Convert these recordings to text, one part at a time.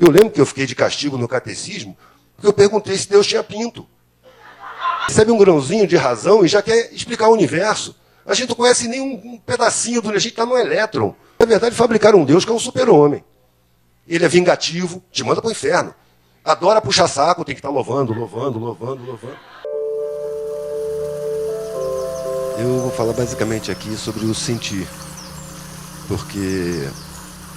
Eu lembro que eu fiquei de castigo no catecismo, porque eu perguntei se Deus tinha pinto. Recebe um grãozinho de razão e já quer explicar o universo. A gente não conhece nem um pedacinho do... A gente está no elétron. Na verdade, fabricaram um Deus que é um super-homem. Ele é vingativo, te manda para o inferno. Adora puxar saco, tem que estar louvando. Eu vou falar basicamente aqui sobre o sentir. Porque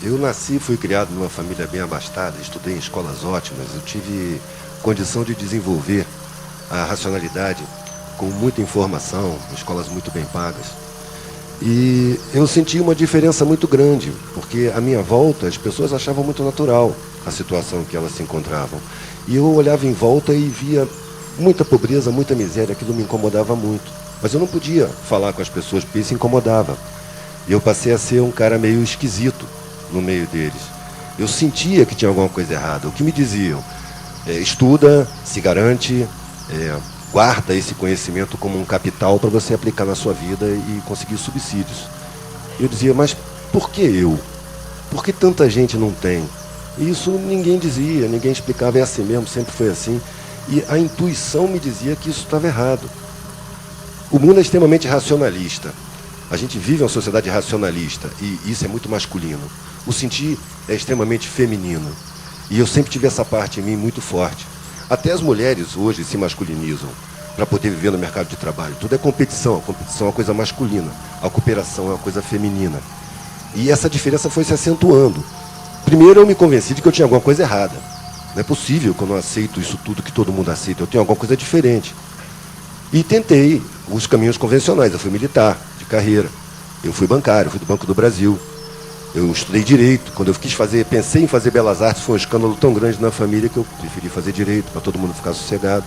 eu nasci e fui criado numa família bem abastada, estudei em escolas ótimas, eu tive condição de desenvolver a racionalidade com muita informação, escolas muito bem pagas. E eu senti uma diferença muito grande, porque à minha volta as pessoas achavam muito natural a situação em que elas se encontravam. E eu olhava em volta e via muita pobreza, muita miséria, aquilo me incomodava muito. Mas eu não podia falar com as pessoas porque isso incomodava. E eu passei a ser um cara meio esquisito no meio deles. Eu sentia que tinha alguma coisa errada. O que me diziam? Estuda, se garante, guarda esse conhecimento como um capital para você aplicar na sua vida e conseguir subsídios. Eu dizia, mas por que eu? Por que tanta gente não tem? E isso ninguém dizia, ninguém explicava, é assim mesmo, sempre foi assim. E a intuição me dizia que isso estava errado. O mundo é extremamente racionalista. A gente vive uma sociedade racionalista e isso é muito masculino. O sentir é extremamente feminino. E eu sempre tive essa parte em mim muito forte. Até as mulheres hoje se masculinizam para poder viver no mercado de trabalho. Tudo é competição. A competição é uma coisa masculina. A cooperação é uma coisa feminina. E essa diferença foi se acentuando. Primeiro eu me convenci de que eu tinha alguma coisa errada. Não é possível que eu não aceito isso tudo que todo mundo aceita. Eu tenho alguma coisa diferente. E tentei os caminhos convencionais. Eu fui militar, de carreira. Eu fui bancário, fui do Banco do Brasil. Eu estudei Direito. Quando eu pensei em fazer Belas Artes, foi um escândalo tão grande na família que eu preferi fazer Direito, para todo mundo ficar sossegado.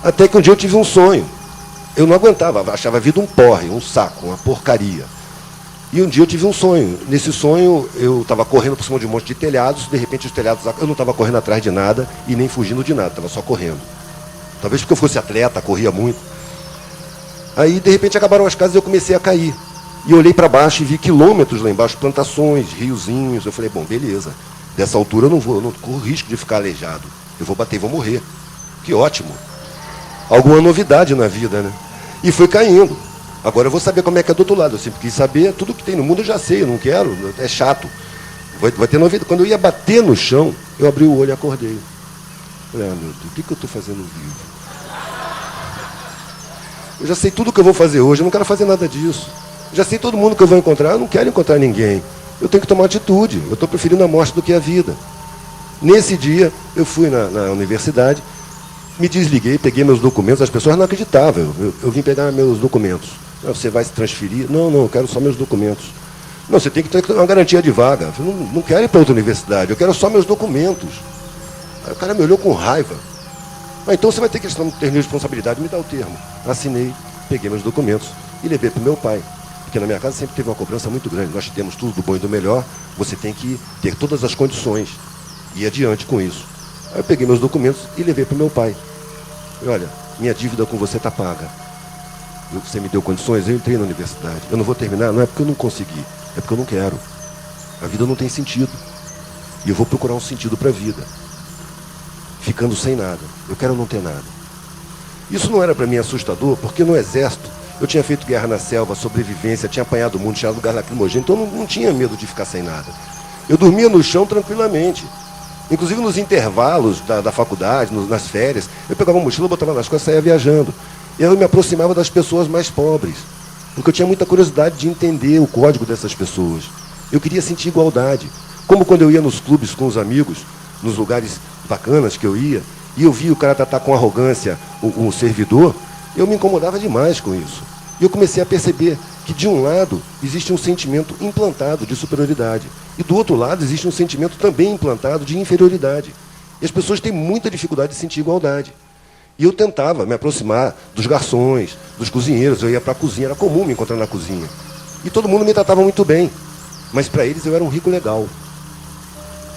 Até que um dia eu tive um sonho. Eu não aguentava, achava a vida um porre, um saco, uma porcaria. E um dia eu tive um sonho. Nesse sonho, eu estava correndo por cima de um monte de telhados, de repente os telhados... Eu não estava correndo atrás de nada e nem fugindo de nada, estava só correndo. Talvez porque eu fosse atleta, corria muito. Aí, de repente, acabaram as casas e eu comecei a cair. E eu olhei para baixo e vi quilômetros lá embaixo, plantações, riozinhos. Eu falei, bom, beleza. Dessa altura eu não corro risco de ficar aleijado. Eu vou bater e vou morrer. Que ótimo. Alguma novidade na vida, né? E fui caindo. Agora eu vou saber como é que é do outro lado. Eu sempre quis saber, tudo que tem no mundo eu já sei, eu não quero, é chato. Vai ter novidade. Quando eu ia bater no chão, eu abri o olho e acordei. Falei, meu Deus, o que eu estou fazendo vivo? Eu já sei tudo o que eu vou fazer hoje, eu não quero fazer nada disso. Eu já sei todo mundo que eu vou encontrar, eu não quero encontrar ninguém. Eu tenho que tomar atitude, eu estou preferindo a morte do que a vida. Nesse dia, eu fui na universidade, me desliguei, peguei meus documentos, as pessoas não acreditavam. Eu vim pegar meus documentos. Você vai se transferir? Não, eu quero só meus documentos. Não, você tem que ter uma garantia de vaga. Eu falei, não quero ir para outra universidade, eu quero só meus documentos. Aí o cara me olhou com raiva. Então você vai ter que assinar um termo de responsabilidade, me dá o termo. Assinei, peguei meus documentos e levei para o meu pai. Porque na minha casa sempre teve uma cobrança muito grande. Nós temos tudo do bom e do melhor, você tem que ter todas as condições e ir adiante com isso. Aí eu peguei meus documentos e levei para o meu pai. Falei, olha, minha dívida com você está paga. Você me deu condições, eu entrei na universidade. Eu não vou terminar, não é porque eu não consegui, é porque eu não quero. A vida não tem sentido. E eu vou procurar um sentido para a vida. Ficando sem nada. Eu quero não ter nada. Isso não era para mim assustador, porque no exército eu tinha feito guerra na selva, sobrevivência, tinha apanhado o mundo, tinha lugar lacrimogêneo, então eu não tinha medo de ficar sem nada. Eu dormia no chão tranquilamente. Inclusive nos intervalos da faculdade, nas férias, eu pegava uma mochila, botava nas costas e saía viajando. E eu me aproximava das pessoas mais pobres, porque eu tinha muita curiosidade de entender o código dessas pessoas. Eu queria sentir igualdade. Como quando eu ia nos clubes com os amigos, nos lugares bacanas que eu ia, e eu via o cara tratar com arrogância o servidor, eu me incomodava demais com isso. E eu comecei a perceber que, de um lado, existe um sentimento implantado de superioridade, e do outro lado existe um sentimento também implantado de inferioridade. E as pessoas têm muita dificuldade de sentir igualdade. E eu tentava me aproximar dos garçons, dos cozinheiros, eu ia para a cozinha, era comum me encontrar na cozinha. E todo mundo me tratava muito bem, mas para eles eu era um rico legal.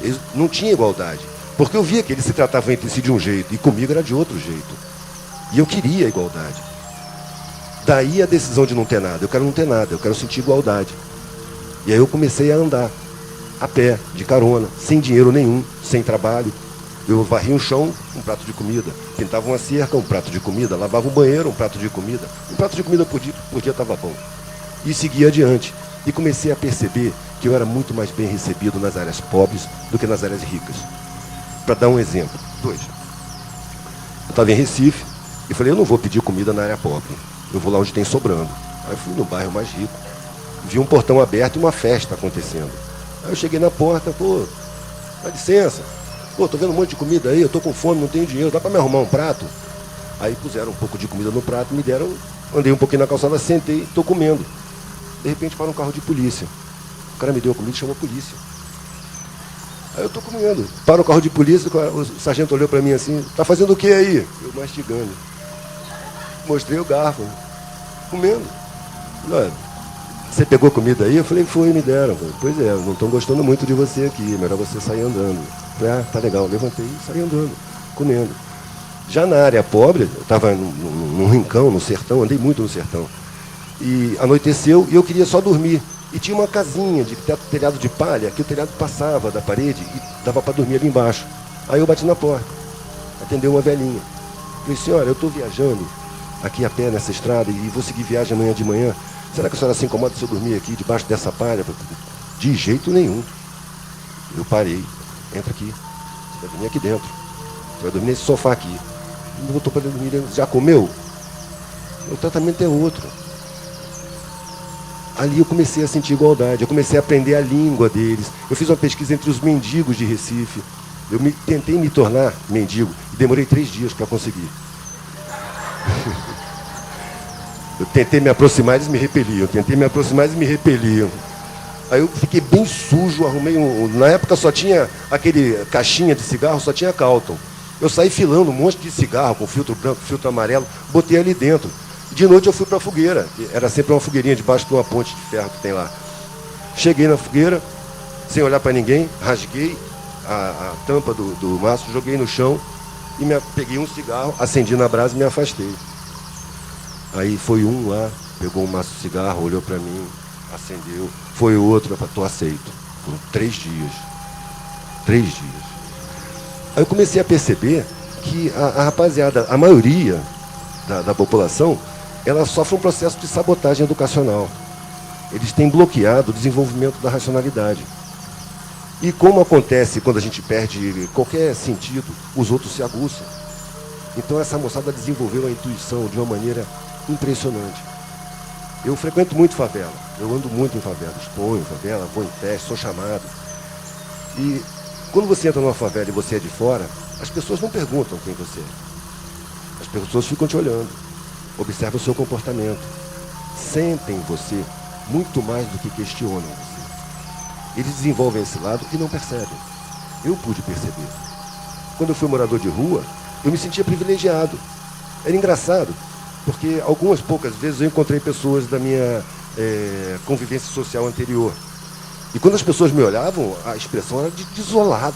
Eles não tinham igualdade. Porque eu via que eles se tratavam entre si de um jeito, e comigo era de outro jeito. E eu queria a igualdade. Daí a decisão de não ter nada. Eu quero não ter nada, eu quero sentir igualdade. E aí eu comecei a andar. a pé, de carona, sem dinheiro nenhum, sem trabalho. Eu varria um chão, um prato de comida. Pintava uma cerca, um prato de comida. Lavava um banheiro, um prato de comida. Um prato de comida por dia estava bom. E seguia adiante. E comecei a perceber que eu era muito mais bem recebido nas áreas pobres do que nas áreas ricas. Para dar um exemplo. 2. Eu estava em Recife e falei, eu não vou pedir comida na área pobre. Eu vou lá onde tem sobrando. Aí fui no bairro mais rico. Vi um portão aberto e uma festa acontecendo. Aí eu cheguei na porta, pô, dá licença. Pô, tô vendo um monte de comida aí, eu tô com fome, não tenho dinheiro, dá para me arrumar um prato? Aí puseram um pouco de comida no prato, me deram, andei um pouquinho na calçada, sentei, tô comendo. De repente para um carro de polícia. O cara me deu a comida e chamou a polícia. Aí eu tô comendo. Para o carro de polícia, o sargento olhou para mim assim, tá fazendo o que aí? Eu mastigando. Mostrei o garfo, comendo. Olha, você pegou comida aí? Eu falei, foi, me deram. Pois é, não estão gostando muito de você aqui, melhor você sair andando. Eu falei, tá legal, levantei e saí andando, comendo. Já na área pobre, eu estava num rincão, no sertão, andei muito no sertão. E anoiteceu e eu queria só dormir. E tinha uma casinha de telhado de palha, que o telhado passava da parede e dava para dormir ali embaixo. Aí eu bati na porta, atendeu uma velhinha. Falei, senhora, eu estou viajando aqui a pé nessa estrada e vou seguir viagem amanhã de manhã. Será que a senhora se incomoda se eu dormir aqui debaixo dessa palha? De jeito nenhum. Eu parei. Entra aqui. Você vai dormir aqui dentro. Você vai dormir nesse sofá aqui. Não voltou para dormir dentro. Já comeu? O tratamento é outro. Ali eu comecei a sentir igualdade. Eu comecei a aprender a língua deles. Eu fiz uma pesquisa entre os mendigos de Recife. Eu tentei me tornar mendigo. E demorei 3 dias para conseguir. Eu tentei me aproximar, eles me repeliam. Tentei me aproximar, eles me repeliam. Aí eu fiquei bem sujo, arrumei na época só tinha aquele caixinha de cigarro, só tinha Calton. Eu saí filando um monte de cigarro com filtro branco, filtro amarelo, botei ali dentro. De noite eu fui para a fogueira. Era sempre uma fogueirinha debaixo de uma ponte de ferro que tem lá. Cheguei na fogueira, sem olhar para ninguém, rasguei a tampa do maço, joguei no chão e peguei um cigarro, acendi na brasa e me afastei. Aí foi um lá, pegou um maço de cigarro, olhou para mim, acendeu. Foi outro, eu falei, tô aceito. Foram 3 dias. 3 dias. Aí eu comecei a perceber que a rapaziada, a maioria da população, ela sofre um processo de sabotagem educacional. Eles têm bloqueado o desenvolvimento da racionalidade. E como acontece quando a gente perde qualquer sentido, os outros se aguçam. Então essa moçada desenvolveu a intuição de uma maneira impressionante. Eu frequento muito favela, eu ando muito em favela, exponho em favela, vou em festa, sou chamado. E quando você entra numa favela e você é de fora, as pessoas não perguntam quem você é. As pessoas ficam te olhando, observam o seu comportamento, sentem você muito mais do que questionam você. Eles desenvolvem esse lado e não percebem. Eu pude perceber. Quando eu fui morador de rua, eu me sentia privilegiado. Era engraçado, porque algumas poucas vezes eu encontrei pessoas da minha convivência social anterior. E quando as pessoas me olhavam, a expressão era de desolado.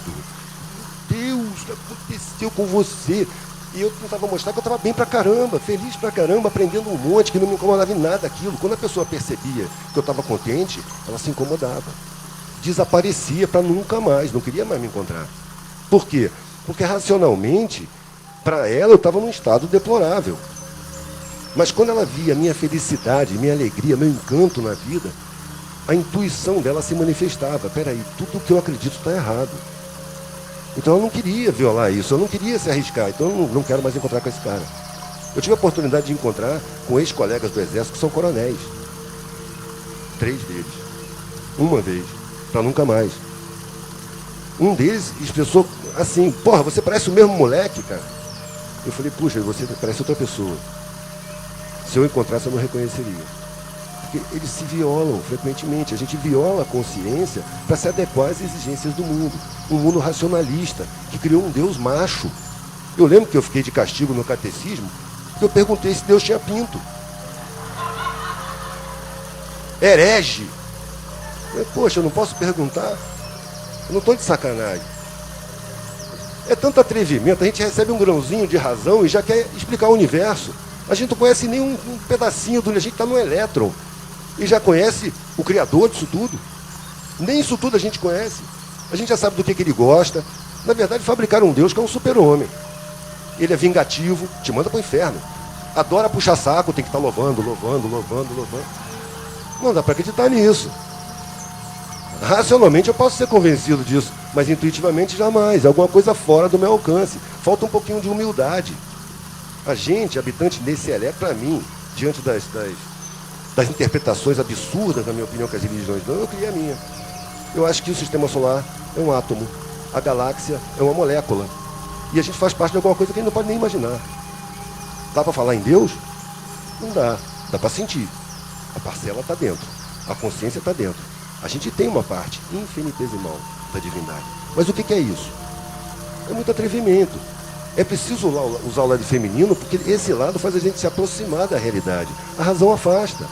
Deus, o que aconteceu com você? E eu tentava mostrar que eu estava bem pra caramba, feliz pra caramba, aprendendo um monte, que não me incomodava em nada aquilo. Quando a pessoa percebia que eu estava contente, ela se incomodava. Desaparecia para nunca mais, não queria mais me encontrar. Por quê? Porque racionalmente, para ela eu estava num estado deplorável. Mas quando ela via minha felicidade, minha alegria, meu encanto na vida, a intuição dela se manifestava. Peraí, tudo que eu acredito está errado. Então eu não queria violar isso, eu não queria se arriscar, então eu não quero mais encontrar com esse cara. Eu tive a oportunidade de encontrar com ex-colegas do Exército que são coronéis. 3 deles. Uma vez, para nunca mais. Um deles expressou assim, porra, você parece o mesmo moleque, cara. Eu falei, puxa, você parece outra pessoa. Se eu encontrasse, eu não reconheceria. Porque eles se violam frequentemente. A gente viola a consciência para se adequar às exigências do mundo. Um mundo racionalista, que criou um Deus macho. Eu lembro que eu fiquei de castigo no catecismo, porque eu perguntei se Deus tinha pinto. Herege. Eu falei, poxa, eu não posso perguntar? Eu não estou de sacanagem. É tanto atrevimento, a gente recebe um grãozinho de razão e já quer explicar o universo. A gente não conhece nem um pedacinho do... A gente está no elétron. E já conhece o criador disso tudo. Nem isso tudo a gente conhece. A gente já sabe do que ele gosta. Na verdade, fabricaram um Deus que é um super-homem. Ele é vingativo, te manda para o inferno. Adora puxar saco, tem que estar louvando. Não dá para acreditar nisso. Racionalmente eu posso ser convencido disso, mas intuitivamente jamais. É alguma coisa fora do meu alcance. Falta um pouquinho de humildade. A gente, habitante desse elé, para mim, diante das interpretações absurdas, na minha opinião, que as religiões dão, eu criei a minha. Eu acho que o sistema solar é um átomo. A galáxia é uma molécula. E a gente faz parte de alguma coisa que a gente não pode nem imaginar. Dá para falar em Deus? Não dá. Dá para sentir. A parcela está dentro. A consciência está dentro. A gente tem uma parte infinitesimal da divindade. Mas o que é isso? É muito atrevimento. É preciso usar o lado feminino, porque esse lado faz a gente se aproximar da realidade. A razão afasta.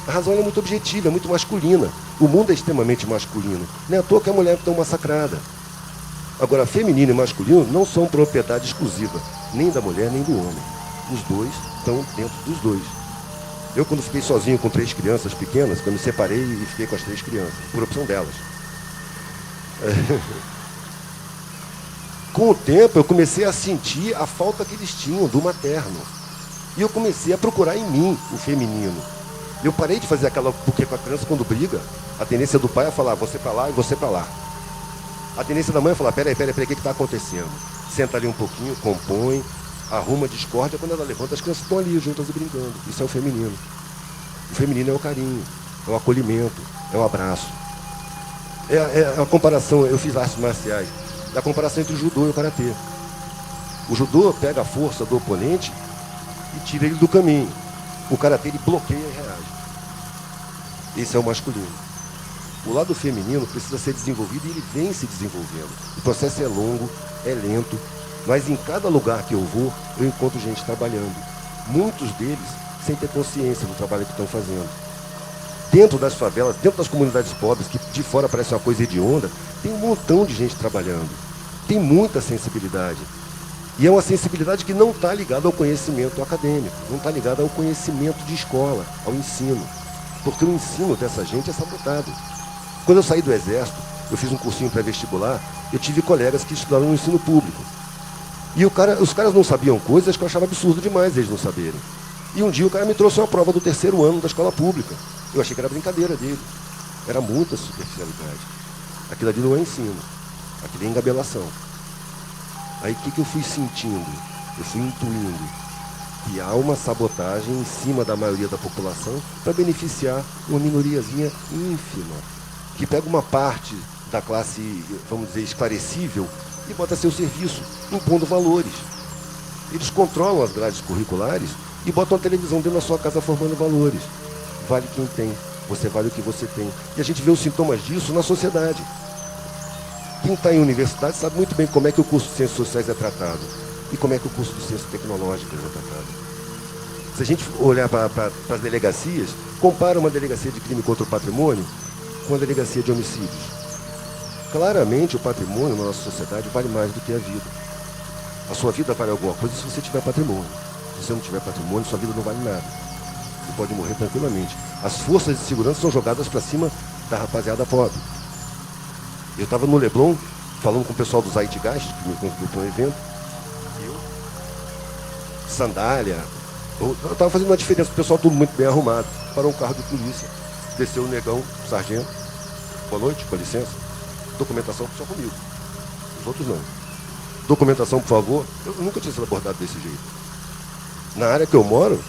A razão é muito objetiva, é muito masculina. O mundo é extremamente masculino. Não é à toa que a mulher é tão massacrada. Agora, feminino e masculino não são propriedade exclusiva, nem da mulher, nem do homem. Os dois estão dentro dos dois. Eu, quando fiquei sozinho com 3 crianças pequenas, eu me separei e fiquei com as 3 crianças, por opção delas. Com o tempo, eu comecei a sentir a falta que eles tinham do materno. E eu comecei a procurar em mim o feminino. Eu parei de fazer aquela... Porque com a criança, quando briga, a tendência do pai é falar, você para lá e você para lá. A tendência da mãe é falar, peraí, o que está acontecendo? Senta ali um pouquinho, compõe, arruma a discórdia. Quando ela levanta, as crianças estão ali juntas e brincando. Isso é o feminino. O feminino é o carinho, é o acolhimento, é o abraço. É a comparação, eu fiz artes marciais, é a comparação entre o judô e o karatê. O judô pega a força do oponente e tira ele do caminho. O karatê, ele bloqueia e reage. Esse é o masculino. O lado feminino precisa ser desenvolvido e ele vem se desenvolvendo. O processo é longo, é lento, mas em cada lugar que eu vou, eu encontro gente trabalhando. Muitos deles sem ter consciência do trabalho que estão fazendo. Dentro das favelas, dentro das comunidades pobres, que de fora parece uma coisa hedionda, tem um montão de gente trabalhando. Tem muita sensibilidade. E é uma sensibilidade que não está ligada ao conhecimento acadêmico, não está ligada ao conhecimento de escola, ao ensino. Porque o ensino dessa gente é sabotado. Quando eu saí do Exército, eu fiz um cursinho pré-vestibular, eu tive colegas que estudaram no ensino público. E os caras não sabiam coisas que eu achava absurdo demais eles não saberem. E um dia o cara me trouxe uma prova do 3º ano da escola pública. Eu achei que era brincadeira dele. Era muita superficialidade. Aquilo ali não é ensino. Aquilo é engabelação. Aí o que eu fui sentindo? Eu fui intuindo que há uma sabotagem em cima da maioria da população para beneficiar uma minoriazinha ínfima, que pega uma parte da classe, vamos dizer, esclarecível e bota a seu serviço, impondo valores. Eles controlam as grades curriculares e botam a televisão dentro da sua casa formando valores. Vale quem tem, você vale o que você tem. E a gente vê os sintomas disso na sociedade. Quem está em universidade sabe muito bem como é que o curso de Ciências Sociais é tratado e como é que o curso de Ciências Tecnológicas é tratado. Se a gente olhar para as delegacias, compara uma delegacia de crime contra o patrimônio com a delegacia de homicídios. Claramente o patrimônio na nossa sociedade vale mais do que a vida. A sua vida vale alguma coisa se você tiver patrimônio. Se você não tiver patrimônio, sua vida não vale nada. Você pode morrer tranquilamente. As forças de segurança são jogadas para cima da rapaziada pobre. Eu estava no Leblon, falando com o pessoal do Zeitgeist, que me convidou para um evento. Sandália. Eu estava fazendo uma diferença, o pessoal tudo muito bem arrumado. Parou um carro de polícia. Desceu o negão, o sargento. Boa noite, com licença. Documentação só comigo. Os outros não. Documentação, por favor. Eu nunca tinha sido abordado desse jeito. Na área que eu moro,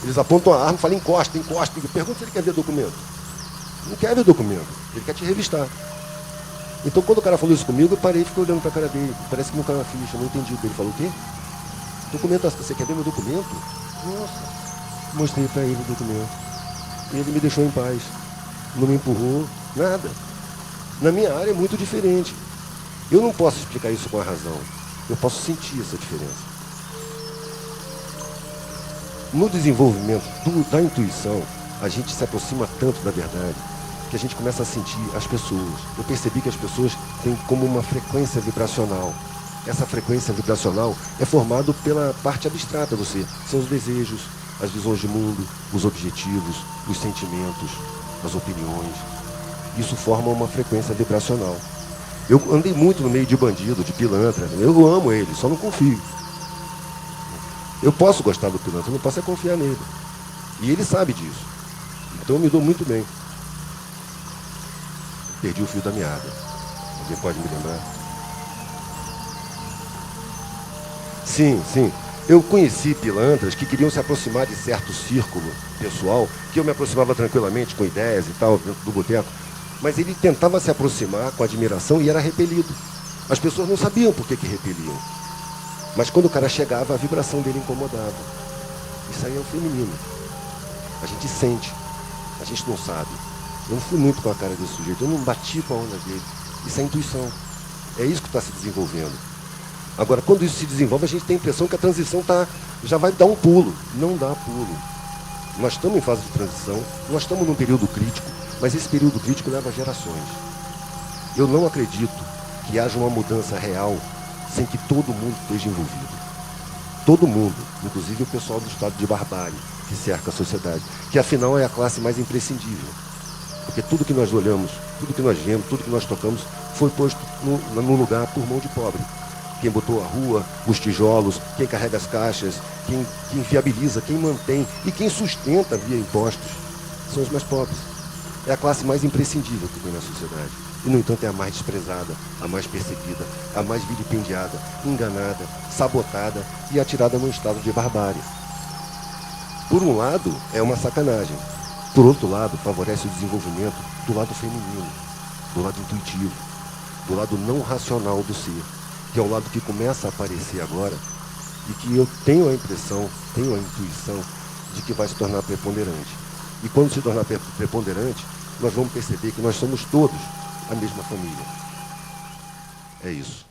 eles apontam a arma e falam, encosta. Pergunta se ele quer ver documento. Não quer ver documento. Ele quer te revistar. Então, quando o cara falou isso comigo, eu parei e fiquei olhando para a cara dele. Parece que não caiu na ficha, não entendi. Ele falou o quê? Documentação. Você quer ver meu documento? Nossa. Mostrei para ele o documento. E ele me deixou em paz. Não me empurrou, nada. Na minha área é muito diferente. Eu não posso explicar isso com a razão. Eu posso sentir essa diferença. No desenvolvimento da intuição, a gente se aproxima tanto da verdade que a gente começa a sentir as pessoas. Eu percebi que as pessoas têm como uma frequência vibracional. Essa frequência vibracional é formada pela parte abstrata do ser. São os desejos, as visões de mundo, os objetivos, os sentimentos, as opiniões. Isso forma uma frequência vibracional. Eu andei muito no meio de bandido, de pilantra. Eu amo ele, só não confio. Eu posso gostar do pilantra, eu não posso é confiar nele. E ele sabe disso. Então eu me dou muito bem. Perdi o fio da meada. Alguém pode me lembrar? Sim, sim. Eu conheci pilantras que queriam se aproximar de certo círculo pessoal, que eu me aproximava tranquilamente com ideias e tal, dentro do boteco, mas ele tentava se aproximar com admiração e era repelido. As pessoas não sabiam por que repeliam. Mas quando o cara chegava, a vibração dele incomodava. Isso aí é o feminino. A gente sente, a gente não sabe. Eu não fui muito com a cara desse sujeito, eu não bati com a onda dele. Isso é intuição. É isso que está se desenvolvendo. Agora, quando isso se desenvolve, a gente tem a impressão que a transição já vai dar um pulo. Não dá pulo. Nós estamos em fase de transição, nós estamos num período crítico, mas esse período crítico leva gerações. Eu não acredito que haja uma mudança real sem que todo mundo esteja envolvido. Todo mundo, inclusive o pessoal do estado de barbárie, que cerca a sociedade, que afinal é a classe mais imprescindível. Porque tudo que nós olhamos, tudo que nós vemos, tudo que nós tocamos, foi posto no lugar por mão de pobre. Quem botou a rua, os tijolos, quem carrega as caixas, quem viabiliza, quem mantém e quem sustenta via impostos, são os mais pobres. É a classe mais imprescindível que tem na sociedade. E, no entanto, é a mais desprezada, a mais perseguida, a mais vilipendiada, enganada, sabotada e atirada num estado de barbárie. Por um lado, é uma sacanagem. Por outro lado, favorece o desenvolvimento do lado feminino, do lado intuitivo, do lado não racional do ser, que é o lado que começa a aparecer agora e que eu tenho a impressão, tenho a intuição de que vai se tornar preponderante. E quando se tornar preponderante, nós vamos perceber que nós somos todos a mesma família. É isso.